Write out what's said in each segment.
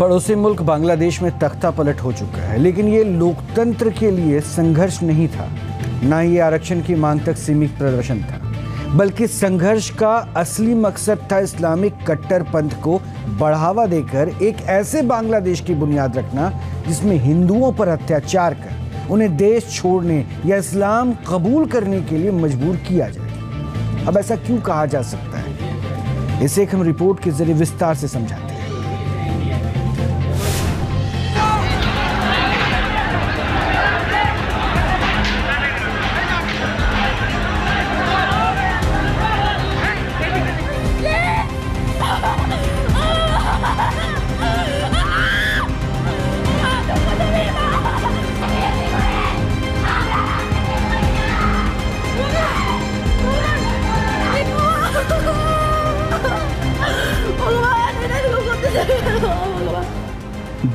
पड़ोसी मुल्क बांग्लादेश में तख्ता पलट हो चुका है, लेकिन ये लोकतंत्र के लिए संघर्ष नहीं था, ना ये आरक्षण की मांग तक सीमित प्रदर्शन था, बल्कि संघर्ष का असली मकसद था इस्लामिक कट्टरपंथ को बढ़ावा देकर एक ऐसे बांग्लादेश की बुनियाद रखना जिसमें हिंदुओं पर अत्याचार कर उन्हें देश छोड़ने या इस्लाम कबूल करने के लिए मजबूर किया जाए। अब ऐसा क्यों कहा जा सकता है, इसे हम रिपोर्ट के जरिए विस्तार से समझाते हैं।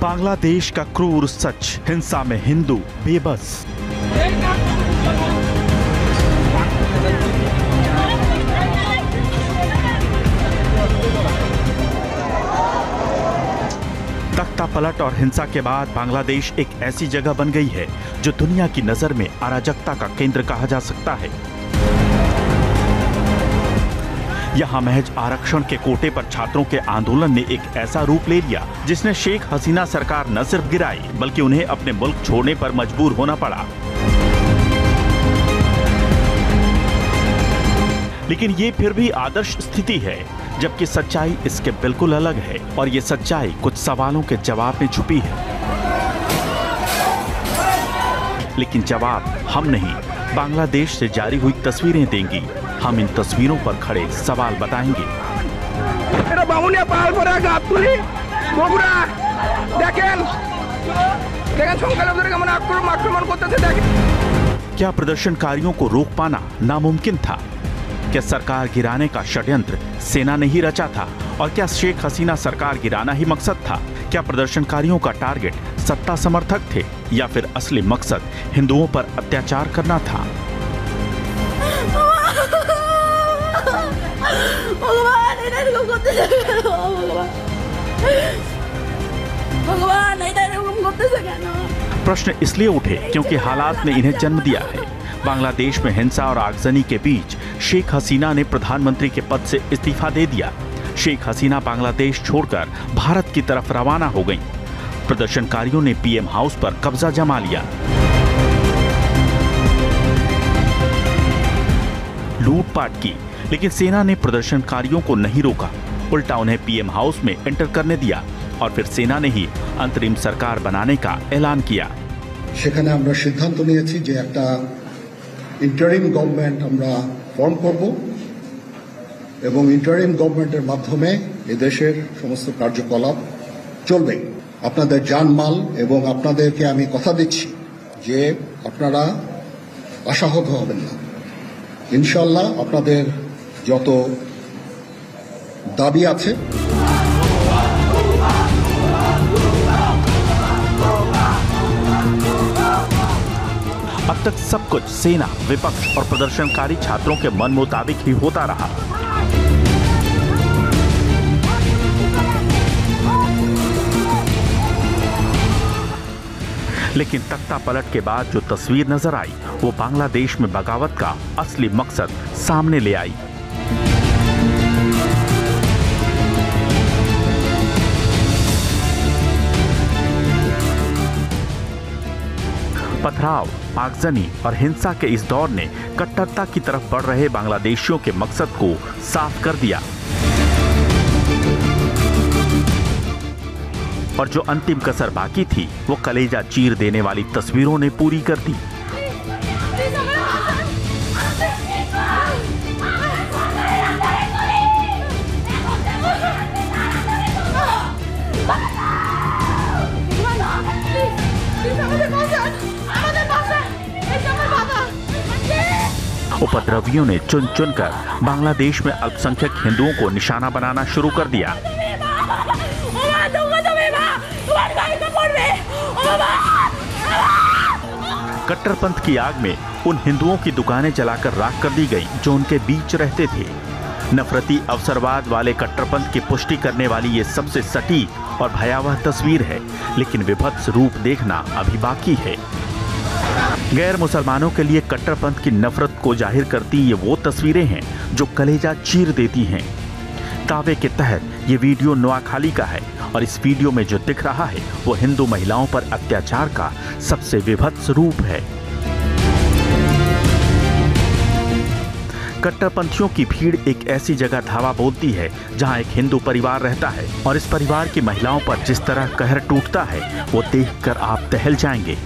बांग्लादेश का क्रूर सच, हिंसा में हिंदू बेबस। तख्ता पलट और हिंसा के बाद बांग्लादेश एक ऐसी जगह बन गई है जो दुनिया की नजर में अराजकता का केंद्र कहा जा सकता है। यहाँ महज आरक्षण के कोटे पर छात्रों के आंदोलन ने एक ऐसा रूप ले लिया जिसने शेख हसीना सरकार न सिर्फ गिराई बल्कि उन्हें अपने मुल्क छोड़ने पर मजबूर होना पड़ा। लेकिन ये फिर भी आदर्श स्थिति है, जबकि सच्चाई इसके बिल्कुल अलग है और ये सच्चाई कुछ सवालों के जवाब में छुपी है। लेकिन जवाब हम नहीं, बांग्लादेश से जारी हुई तस्वीरें देंगी। हम इन तस्वीरों पर खड़े सवाल बताएंगे। क्या प्रदर्शनकारियों को रोक पाना नामुमकिन था? क्या सरकार गिराने का षड्यंत्र सेना ने ही रचा था? और क्या शेख हसीना सरकार गिराना ही मकसद था? क्या प्रदर्शनकारियों का टारगेट सत्ता समर्थक थे या फिर असली मकसद हिंदुओं पर अत्याचार करना था? प्रश्न इसलिए उठे क्योंकि हालात ने इन्हें जन्म दिया है। बांग्लादेश में हिंसा और आगजनी के बीच शेख हसीना ने प्रधानमंत्री के पद से इस्तीफा दे दिया। शेख हसीना बांग्लादेश छोड़कर भारत की तरफ रवाना हो गईं। प्रदर्शनकारियों ने पीएम हाउस पर कब्जा जमा लिया। लूटपाट की, लेकिन सेना ने प्रदर्शनकारियों को नहीं रोका, उल्टा उन्हें पीएम हाउस में एंटर करने दिया और फिर सेना ने ही अंतरिम सरकार बनाने का ऐलान किया। সেখানে আমরা সিদ্ধান্ত নিয়েছি যে একটা ইন্টারিম গভর্নমেন্ট আমরা ফর্ম করব এবং ইন্টারিম গভর্নমেন্টের মাধ্যমে এই দেশের সমস্ত কার্যকলাপ চলবে। আপনাদের জানমাল এবং আপনাদেরকে আমি কথা দিচ্ছি যে আপনারা আশাহত হবেন না। ইনশাআল্লাহ আপনাদের যত দাবি আছে अब तक सब कुछ सेना, विपक्ष और प्रदर्शनकारी छात्रों के मन मुताबिक ही होता रहा। लेकिन तख्ता पलट के बाद जो तस्वीर नजर आई वो बांग्लादेश में बगावत का असली मकसद सामने ले आई। पथराव, आगजनी और हिंसा के इस दौर ने कट्टरता की तरफ बढ़ रहे बांग्लादेशियों के मकसद को साफ कर दिया और जो अंतिम कसर बाकी थी वो कलेजा चीर देने वाली तस्वीरों ने पूरी कर दी। उपद्रवियों ने चुन चुनकर बांग्लादेश में अल्पसंख्यक हिंदुओं को निशाना बनाना शुरू कर दिया। कट्टरपंथ की आग में उन हिंदुओं की दुकानें जलाकर राख कर दी गई जो उनके बीच रहते थे। नफरती अवसरवाद वाले कट्टरपंथ की पुष्टि करने वाली ये सबसे सटीक और भयावह तस्वीर है, लेकिन विभत्स रूप देखना अभी बाकी है। गैर मुसलमानों के लिए कट्टरपंथ की नफरत को जाहिर करती ये वो तस्वीरें हैं जो कलेजा चीर देती हैं। दावे के तहत ये वीडियो नोआखाली का है और इस वीडियो में जो दिख रहा है वो हिंदू महिलाओं पर अत्याचार का सबसे विभत्स रूप है। कट्टरपंथियों की भीड़ एक ऐसी जगह धावा बोलती है जहां एक हिंदू परिवार रहता है और इस परिवार की महिलाओं पर जिस तरह कहर टूटता है वो देखकर आप दहल जाएंगे।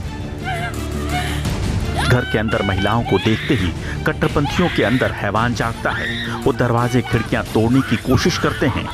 घर के अंदर महिलाओं को देखते ही कट्टरपंथियों के अंदर हैवान जागता है। वो दरवाजे खिड़कियां तोड़ने की कोशिश करते हैं।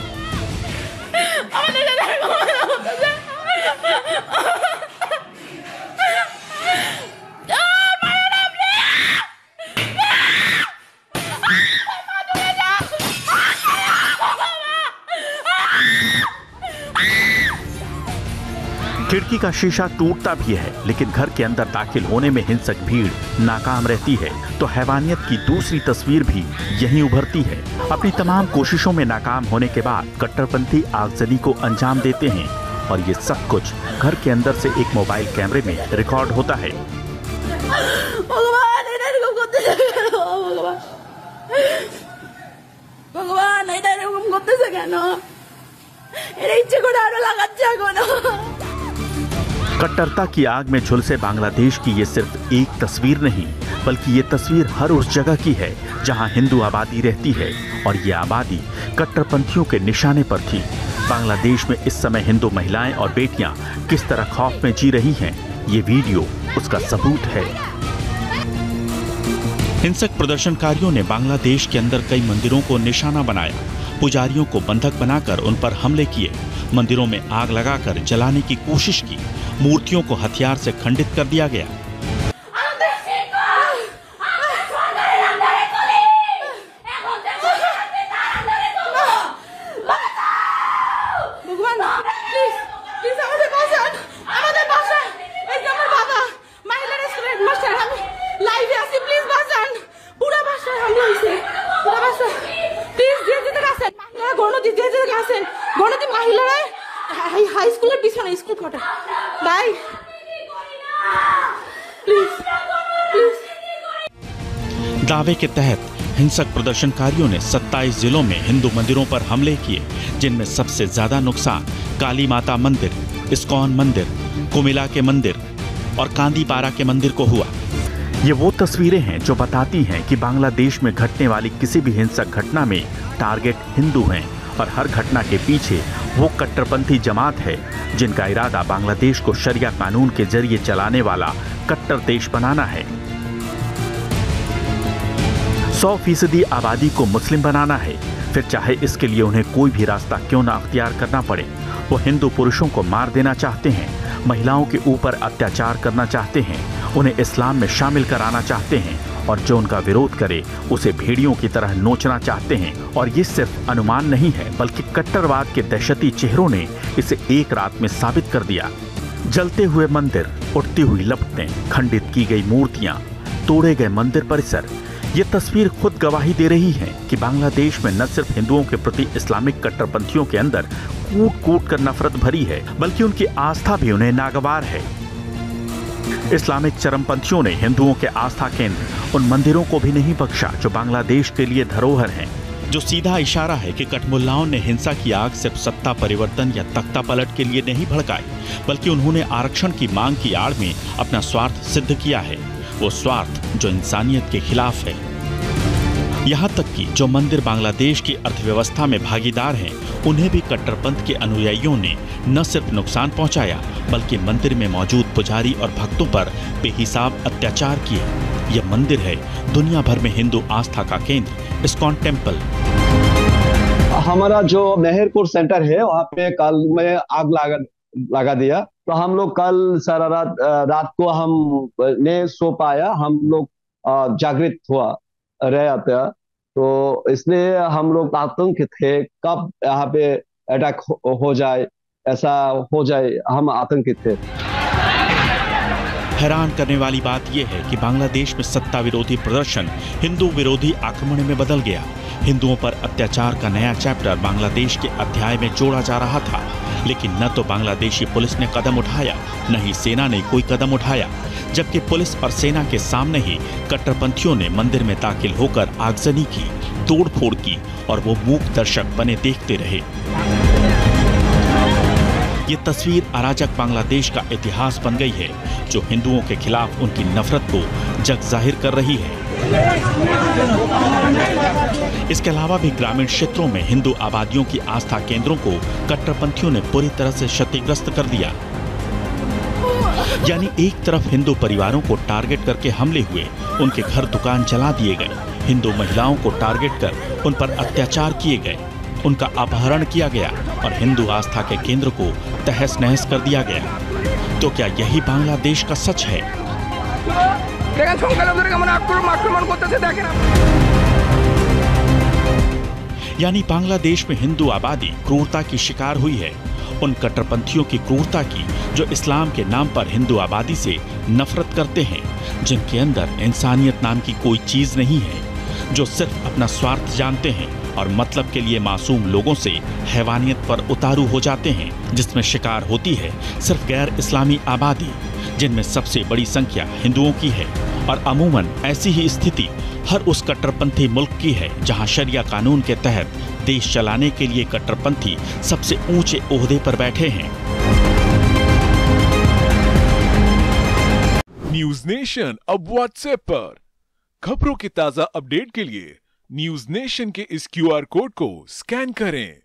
खिड़की का शीशा टूटता भी है, लेकिन घर के अंदर दाखिल होने में हिंसक भीड़ नाकाम रहती है। तो हैवानियत की दूसरी तस्वीर भी यहीं उभरती है। अपनी तमाम कोशिशों में नाकाम होने के बाद कट्टरपंथी आगजनी को अंजाम देते हैं और ये सब कुछ घर के अंदर से एक मोबाइल कैमरे में रिकॉर्ड होता है। कट्टरता की आग में झुलसे बांग्लादेश की ये सिर्फ एक तस्वीर नहीं, बल्कि ये तस्वीर हर उस जगह की है जहां हिंदू आबादी रहती है और ये आबादी कट्टरपंथियों के निशाने पर थी। बांग्लादेश में इस समय हिंदू महिलाएं और बेटियां किस तरह खौफ में जी रही हैं, ये वीडियो उसका सबूत है। हिंसक प्रदर्शनकारियों ने बांग्लादेश के अंदर कई मंदिरों को निशाना बनाया, पुजारियों को बंधक बनाकर उन पर हमले किए, मंदिरों में आग लगाकर जलाने की कोशिश की, मूर्तियों को हथियार से खंडित कर दिया गया। हाई स्कूल पिछने स्कूल फोटो भाई प्लीज प्लीज। दावे के तहत हिंसक प्रदर्शनकारियों ने 27 जिलों में हिंदू मंदिरों पर हमले किए, जिनमें सबसे ज्यादा नुकसान काली माता मंदिर, इस्कॉन मंदिर, कुमिला के मंदिर और कांदीपारा के मंदिर को हुआ। ये वो तस्वीरें हैं जो बताती हैं कि बांग्लादेश में घटने वाली किसी भी हिंसक घटना में टारगेट हिंदू हैं और हर घटना के पीछे वो कट्टरपंथी जमात है जिनका इरादा बांग्लादेश को शरिया कानून के जरिए चलाने वाला कट्टर देश बनाना है। 100% आबादी को मुस्लिम बनाना है, फिर चाहे इसके लिए उन्हें कोई भी रास्ता क्यों ना अख्तियार करना पड़े। वो हिंदू पुरुषों को मार देना चाहते हैं, महिलाओं के ऊपर अत्याचार करना चाहते हैं, उन्हें इस्लाम में शामिल कराना चाहते हैं और जो उनका विरोध करे उसे भेड़ियों की तरह नोचना चाहते हैं। और ये सिर्फ अनुमान नहीं है, बल्कि कट्टरवाद के दहशती चेहरों ने इसे एक रात में साबित कर दिया। जलते हुए मंदिर, उठती हुई लपटें, खंडित की गई मूर्तियां, तोड़े गए मंदिर परिसर, ये तस्वीर खुद गवाही दे रही है कि बांग्लादेश में न सिर्फ हिंदुओं के प्रति इस्लामिक कट्टरपंथियों के अंदर कूट कूट कर नफरत भरी है, बल्कि उनकी आस्था भी उन्हें नागवार है। इस्लामिक चरमपंथियों ने हिंदुओं के आस्था केंद्र उन मंदिरों को भी नहीं बख्शा जो बांग्लादेश के लिए धरोहर हैं, जो सीधा इशारा है कि कठमुल्लाओं ने हिंसा की आग सिर्फ सत्ता परिवर्तन या तख्ता पलट के लिए नहीं भड़काई, बल्कि उन्होंने आरक्षण की मांग की आड़ में अपना स्वार्थ सिद्ध किया है, वो स्वार्थ जो इंसानियत के खिलाफ है। यहाँ तक कि जो मंदिर बांग्लादेश की अर्थव्यवस्था में भागीदार हैं, उन्हें भी कट्टरपंथ के अनुयायियों ने न सिर्फ नुकसान पहुंचाया, बल्कि मंदिर में मौजूद पुजारी और भक्तों पर बेहिसाब अत्याचार किए। यह मंदिर है दुनिया भर में हिंदू आस्था का केंद्र, इस्कॉन टेम्पल। हमारा जो मेहरपुर सेंटर है वहाँ पे कल में आग लगा दिया, तो हम लोग कल सारा रात को हम ने सो पाया, हम लोग जागृत हुआ रहे थे, तो इसलिए हम लोग आतंकित थे कब यहाँ पे अटैक हो जाए, ऐसा हो जाए, हम आतंकित थे। हैरान करने वाली बात यह है कि बांग्लादेश में सत्ता विरोधी प्रदर्शन हिंदू विरोधी आक्रमण में बदल गया। हिंदुओं पर अत्याचार का नया चैप्टर बांग्लादेश के अध्याय में जोड़ा जा रहा था, लेकिन न तो बांग्लादेशी पुलिस ने कदम उठाया, न ही सेना ने कोई कदम उठाया, जबकि पुलिस और सेना के सामने ही कट्टरपंथियों ने मंदिर में दाखिल होकर आगजनी की, तोड़फोड़ की और वो मूक दर्शक बने देखते रहे। ये तस्वीर अराजक बांग्लादेश का इतिहास बन गई है, जो हिंदुओं के खिलाफ उनकी नफरत को जग जाहिर कर रही है। इसके अलावा भी ग्रामीण क्षेत्रों में हिंदू आबादियों की आस्था केंद्रों को कट्टरपंथियों ने पूरी तरह से क्षतिग्रस्त कर दिया। यानी एक तरफ हिंदू परिवारों को टारगेट करके हमले हुए, उनके घर दुकान जला दिए गए, हिंदू महिलाओं को टारगेट कर उन पर अत्याचार किए गए, उनका अपहरण किया गया और हिंदू आस्था के केंद्र को तहस नहस कर दिया गया। तो क्या यही बांग्लादेश का सच है? यानी बांग्लादेश में हिंदू आबादी क्रूरता की शिकार हुई है, उन कट्टरपंथियों की क्रूरता की जो इस्लाम के नाम पर हिंदू आबादी से नफरत करते हैं, जिनके अंदर इंसानियत नाम की कोई चीज नहीं है, जो सिर्फ अपना स्वार्थ जानते हैं और मतलब के लिए मासूम लोगों से हैवानियत पर उतारू हो जाते हैं, जिसमें शिकार होती है सिर्फ गैर इस्लामी आबादी, जिनमें सबसे बड़ी संख्या हिंदुओं की है। और अमूमन ऐसी ही स्थिति हर उस कट्टरपंथी मुल्क की है जहां शरिया कानून के तहत देश चलाने के लिए कट्टरपंथी सबसे ऊंचे ओहदे पर बैठे हैं। न्यूज नेशन अब व्हाट्सएप पर खबरों की ताजा अपडेट के लिए न्यूज नेशन के इस QR कोड को स्कैन करें।